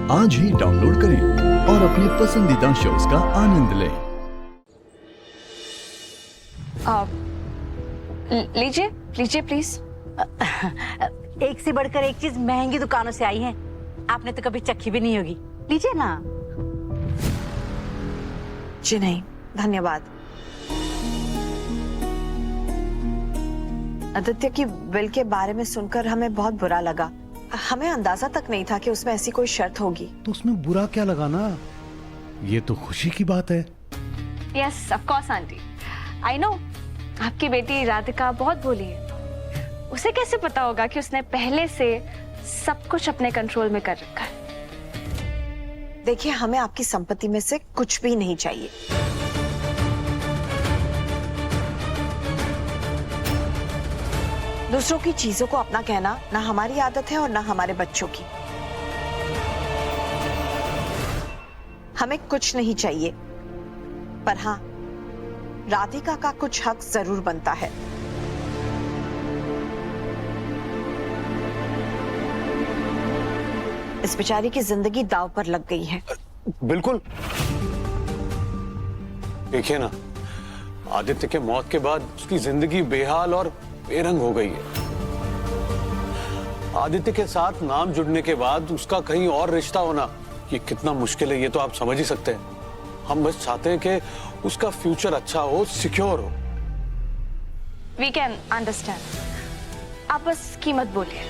आज ही डाउनलोड करें और अपने पसंदीदा शोज का आनंद लें। लीजिए लीजिए प्लीज। एक से बढ़कर एक चीज महंगी दुकानों से आई है, आपने तो कभी चखी भी नहीं होगी। लीजिए ना। जी नहीं धन्यवाद। आदित्य की बिल के बारे में सुनकर हमें बहुत बुरा लगा। हमें अंदाजा तक नहीं था कि उसमें ऐसी कोई शर्त होगी। तो उसमें बुरा क्या लगा ना, ये तो खुशी की बात है। Yes of course aunty, I know आपकी बेटी राधिका बहुत भोली है। उसे कैसे पता होगा कि उसने पहले से सब कुछ अपने कंट्रोल में कर रखा है। देखिए हमें आपकी संपत्ति में से कुछ भी नहीं चाहिए। दूसरों की चीजों को अपना कहना ना हमारी आदत है और ना हमारे बच्चों की। हमें कुछ नहीं चाहिए, पर हाँ राधिका का कुछ हक जरूर बनता है। इस बेचारी की जिंदगी दांव पर लग गई है। बिल्कुल। देखिए ना, आदित्य के मौत के बाद उसकी जिंदगी बेहाल और बेरंग हो गई है। आदित्य के साथ नाम जुड़ने के बाद उसका कहीं और रिश्ता होना ये कितना मुश्किल है, ये तो आप समझ ही सकते हैं। हम बस चाहते हैं कि उसका फ्यूचर अच्छा हो, सिक्योर हो। We can understand. आप बस कीमत बोलिए,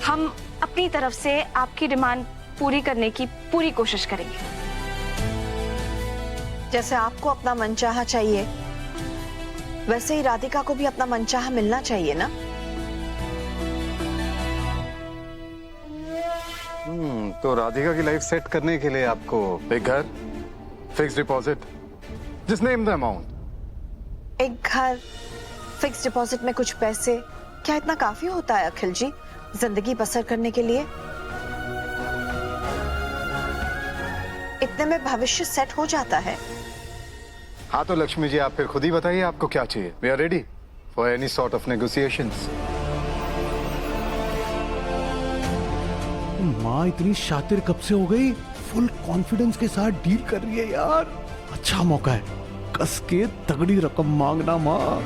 हम अपनी तरफ से आपकी डिमांड पूरी करने की पूरी कोशिश करेंगे। जैसे आपको अपना मनचाहा चाहिए, वैसे ही राधिका को भी अपना मनचाहा मिलना चाहिए ना। तो राधिका की लाइफ सेट करने के लिए आपको एक घर, fix deposit, just name the amount. एक घर, फिक्स डिपॉजिट में कुछ पैसे, क्या इतना काफी होता है अखिल जी जिंदगी बसर करने के लिए? इतने में भविष्य सेट हो जाता है। हाँ तो लक्ष्मी जी आप फिर खुद ही बताइए आपको क्या चाहिए। We are ready for any sort of negotiations. माँ इतनी शातिर कब से हो गई, फुल कॉन्फिडेंस के साथ डील कर रही है यार। अच्छा मौका है, कस के तगड़ी रकम मांगना माँ।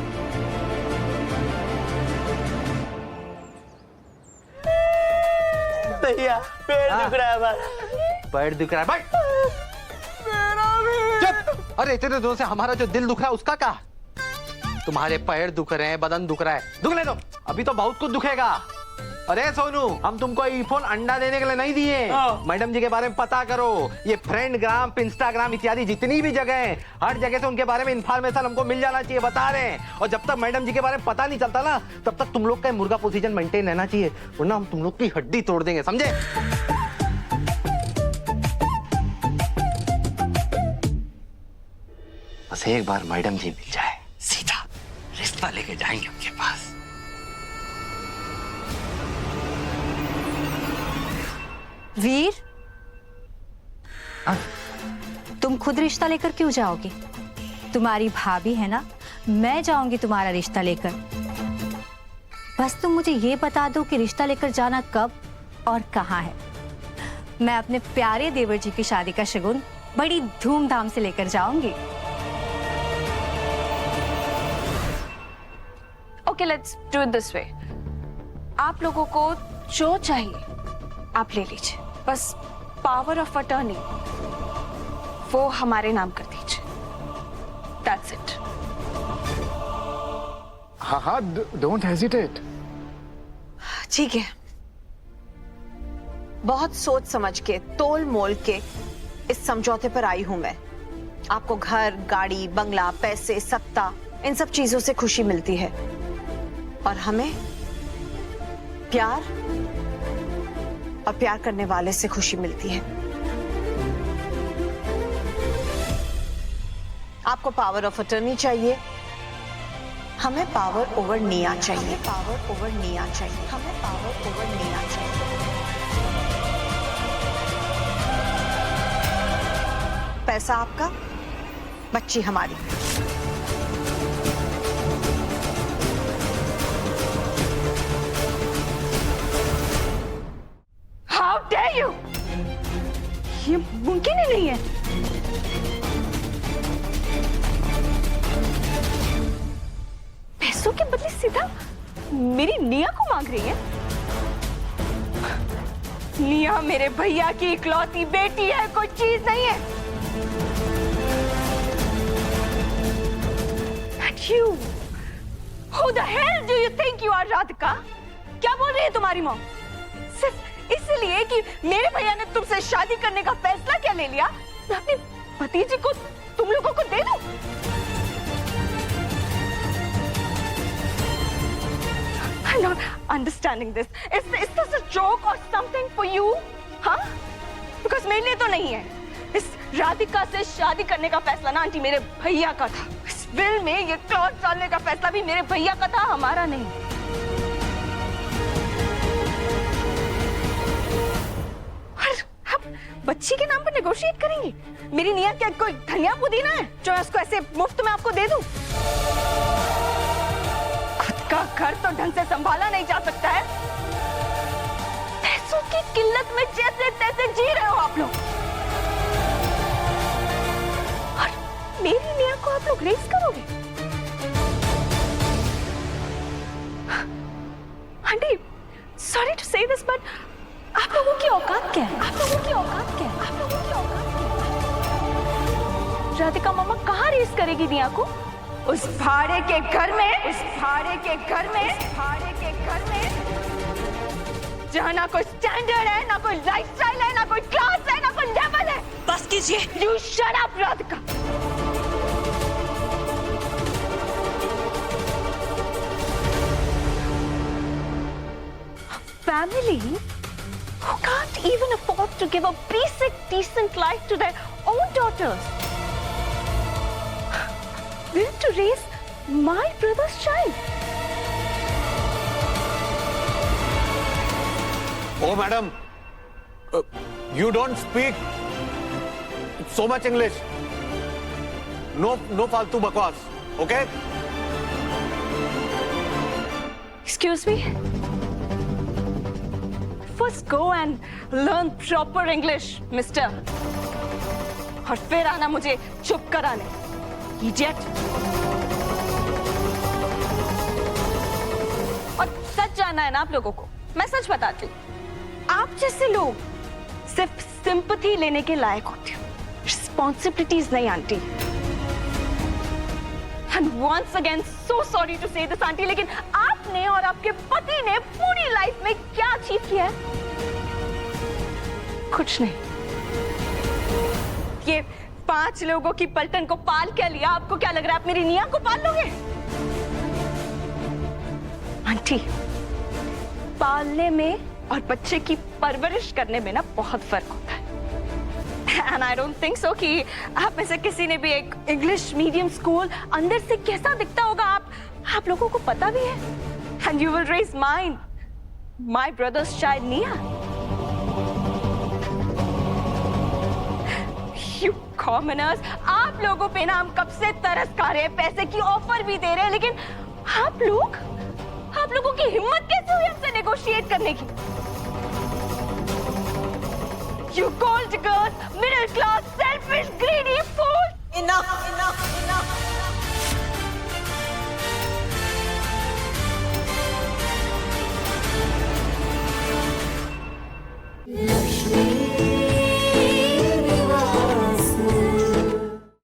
भैया पैर दुख रहा है हमारा। पैर दुख रहा है भाई। मेरा भी। चुप। अरे इतने दिनों से हमारा जो दिल दुख रहा है उसका क्या? तुम्हारे पैर दुख रहे हैं, बदन दुख रहा है, दुख ले दो, अभी तो बहुत कुछ दुखेगा। अरे सोनू, हम तुमको आईफोन अंडा देने के लिए नहीं दिए। मैडम जी के बारे में पता करो। ये फ्रेंड ग्राम, इंस्टाग्राम इत्यादि जितनी भी जगह हैं, हर जगह से उनके बारे में इंफॉर्मेशन हमको मिल जाना चाहिए, बता रहे हैं। और जब तक मैडम जी के बारे में पता नहीं चलता ना, तब तक तुम लोग का मुर्गा पोजीशन मेंटेन रहना चाहिए, वरना हम तुम लोग की हड्डी तोड़ देंगे, समझे? बस एक बार मैडम जी मिल जाए, सीधा रिश्ता लेके जाएंगे उनके पास। वीर, तुम खुद रिश्ता लेकर क्यों जाओगे? तुम्हारी भाभी है ना, मैं जाऊंगी तुम्हारा रिश्ता लेकर। बस तुम मुझे ये बता दो कि रिश्ता लेकर जाना कब और कहाँ है। मैं अपने प्यारे देवर जी की शादी का शगुन बड़ी धूमधाम से लेकर जाऊंगी। Okay let's do it this way. आप लोगों को जो चाहिए आप ले लीजिए, बस पावर ऑफ अटर्नी वो हमारे नाम कर दीजिए। That's it. हाँ हाँ डोंट हेजिटेट। ठीक है, बहुत सोच समझ के, तोल मोल के इस समझौते पर आई हूं मैं। आपको घर, गाड़ी, बंगला, पैसे, सत्ता, इन सब चीजों से खुशी मिलती है, और हमें प्यार और प्यार करने वाले से खुशी मिलती है। आपको पावर ऑफ अटर्नी चाहिए, हमें पावर ओवर निया चाहिए। पावर ओवर निया चाहिए, हमें पावर ओवर निया चाहिए। पैसा आपका, बच्ची हमारी। हाँ हाउ डेयर यू! ये मुमकिन ही नहीं है। पैसों के बदले सीधा मेरी निया को मांग रही है। निया मेरे भैया की इकलौती बेटी है, कोई चीज नहीं है। And you, who the hell do you think you are, Radhika? क्या बोल रही है तुम्हारी मॉम? सिर्फ इसलिए कि मेरे भैया ने तुमसे शादी करने का फैसला क्या ले लिया, मैं अपनी भतीजी को तुम लोगों को दे दूं? I'm not understanding this. Is this a joke or something for you? हाँ? Because मेरे लिए तो नहीं है। इस राधिका से शादी करने का फैसला ना आंटी मेरे भैया का था। इस विल में ये क्लॉज डालने का फैसला भी मेरे भैया का था, हमारा नहीं। और हम बच्ची के नाम पर नेगोशिएट करेंगी? मेरी नियत क्या कोई धनिया पुदीना है जो मैं उसको ऐसे मुफ्त में आपको दे दूं? का घर तो ढंग से संभाला नहीं जा सकता है। पैसों की किल्लत में जैसे तैसे जी रहे हो आप लोग। और मेरी निया को आप लोग रेस करोगे? आंटी, सॉरी टू से दिस बट आप लोगों की औकात क्या है? आप लोगों की औकात क्या है? आप लोगों की औकात क्या है? राधिका मामा कहाँ रेस करेगी निया को? उस भाड़े के घर में, उस भाड़े के घर में, उस भाड़े के घर में, जहाँ ना कोई स्टैंडर्ड है, ना कोई लाइफस्टाइल है, ना कोई क्लास है, ना कोई लेवल है। बस कीजिए। You shut up, Radhika. Family who can't even afford to give a basic, decent life to their own daughters. Willing to raise my brother's child. Oh, madam, you don't speak so much English. No फालतू बकवास, okay? Excuse me. First go and learn proper English, mister. और फिर आना मुझे चुप कराने. Idiot. और सच जानना है ना आप लोगों को, मैं सच बताती हूँ। आप जैसे लोग सिर्फ सिंपैथी लेने के लायक होते हो, रिस्पॉन्सिबिलिटीज नहीं aunty. And once again, so sorry to say this aunty, लेकिन आपने और आपके पति ने पूरी लाइफ में क्या अचीव किया है? कुछ नहीं। ये 5 लोगों की पलटन को पाल क्या लिया? आपको क्या लग रहा है आप मेरी निया को पाल लोगे? आंटी, पालने में और बच्चे की परवरिश करने में ना बहुत फर्क होता है। And I don't think so कि आप में से किसी ने भी एक इंग्लिश मीडियम स्कूल अंदर से कैसा दिखता होगा आप लोगों को पता भी है। And you will raise mine, my brother's child, Nia. You commoners, आप लोगों पे ना हम कब से तरस खा रहे हैं, पैसे की ऑफर भी दे रहे हैं, लेकिन आप लोगों की हिम्मत कैसे हुई हमसे नेगोशिएट करने की? You gold diggers, middle class, selfish, greedy fool! Enough, enough, enough!